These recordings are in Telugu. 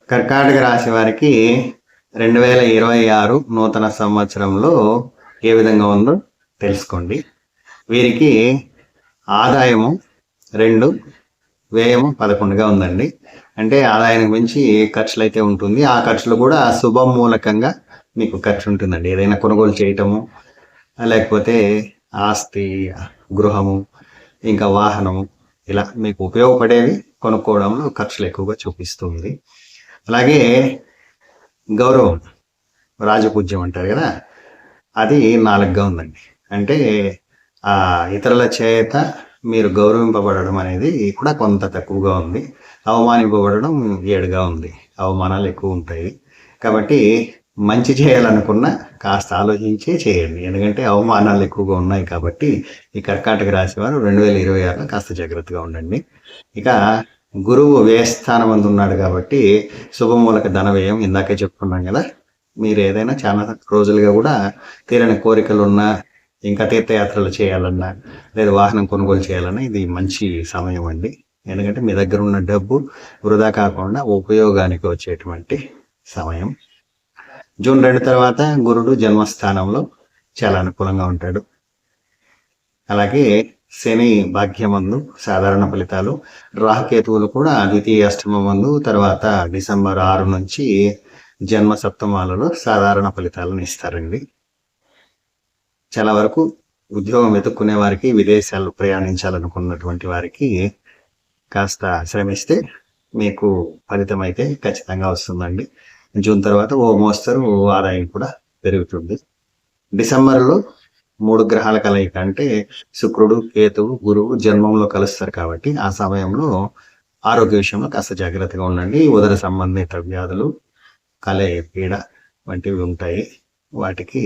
కర్కాటక రాశి వారికి 2026 నూతన సంవత్సరంలో ఏ విధంగా ఉందో తెలుసుకోండి. వీరికి ఆదాయము 2, వ్యయము 11గా ఉందండి. అంటే ఆదాయానికి మించి ఖర్చులు అయితే ఉంటుంది. ఆ ఖర్చులు కూడా శుభమూలకంగా మీకు ఖర్చు ఉంటుందండి. ఏదైనా కొనుగోలు చేయటము, లేకపోతే ఆస్తి, గృహము, ఇంకా వాహనము, ఇలా మీకు ఉపయోగపడేవి కొనుక్కోవడంలో ఖర్చులు ఎక్కువగా చూపిస్తుంది. అలాగే గౌరవం, రాజపూజ్యం అంటారు కదా, అది 4గా ఉందండి. అంటే ఇతరుల చేత మీరు గౌరవింపబడడం అనేది కూడా కొంత తక్కువగా ఉంది. అవమానింపబడడం 7గా ఉంది. అవమానాలు ఎక్కువ ఉంటాయి. కాబట్టి మంచి చేయాలనుకున్న కాస్త ఆలోచించే చేయండి. ఎందుకంటే అవమానాలు ఎక్కువగా ఉన్నాయి కాబట్టి ఈ కర్కాటక రాశి వారు 2026లో కాస్త జాగ్రత్తగా ఉండండి. ఇక గురువు వ్యయస్థానం అందు ఉన్నాడు కాబట్టి శుభమూలక ధన వ్యయం ఇందాకే చెప్పుకున్నాం కదా. మీరు ఏదైనా చాలా రోజులుగా కూడా తీరని కోరికలు ఉన్నా, ఇంకా తీర్థయాత్రలు చేయాలన్నా, లేదా వాహనం కొనుగోలు చేయాలన్నా ఇది మంచి సమయం అండి. ఎందుకంటే మీ దగ్గర ఉన్న డబ్బు వృధా కాకుండా ఉపయోగానికి వచ్చేటువంటి సమయం. జూన్ 2 తర్వాత గురుడు జన్మస్థానంలో చాలా అనుకూలంగా ఉంటాడు. అలాగే శని భాగ్యమందు సాధారణ ఫలితాలు, రాహుకేతువులు కూడా ద్వితీయ అష్టమందు, తర్వాత డిసెంబర్ 6 నుంచి జన్మ సప్తమాలలో సాధారణ ఫలితాలను ఇస్తారండి. చాలా వరకు ఉద్యోగం వెతుక్కునే వారికి, విదేశాలు ప్రయాణించాలనుకున్నటువంటి వారికి కాస్త శ్రమిస్తే మీకు ఫలితం అయితే ఖచ్చితంగా వస్తుందండి. జూన్ తర్వాత ఓ మోస్తరు ఆదాయం కూడా పెరుగుతుంది. డిసెంబర్లో 3 గ్రహాల కలయిక, అంటే శుక్రుడు, కేతువు, గురువు జన్మంలో కలుస్తారు కాబట్టి ఆ సమయంలో ఆరోగ్య విషయంలో కాస్త జాగ్రత్తగా ఉండండి. ఉదర సంబంధిత వ్యాధులు, కలే పీడ వంటివి ఉంటాయి. వాటికి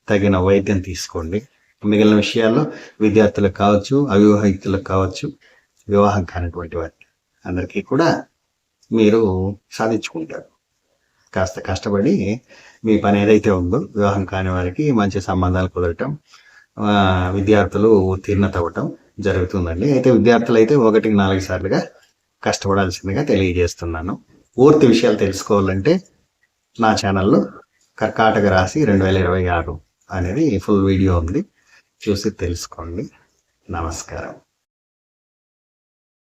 తగిన వైద్యం తీసుకోండి. మిగిలిన విషయాల్లో విద్యార్థులకు కావచ్చు, అవివాహితులకు కావచ్చు, వివాహం కానటువంటి వారికి అందరికీ కూడా మీరు సాధించుకుంటారు. కాస్త కష్టపడి మీ పని ఏదైతే ఉందో వివాహం కాని వారికి మంచి సంబంధాలు కుదరటం, విద్యార్థులు ఉత్తీర్ణత అవ్వటం జరుగుతుందండి. అయితే విద్యార్థులు అయితే 1-4 సార్లుగా కష్టపడాల్సిందిగా తెలియజేస్తున్నాను. పూర్తి విషయాలు తెలుసుకోవాలంటే నా ఛానల్లో కర్కాటక రాశి 2026 అనేది ఫుల్ వీడియో ఉంది, చూసి తెలుసుకోండి. నమస్కారం.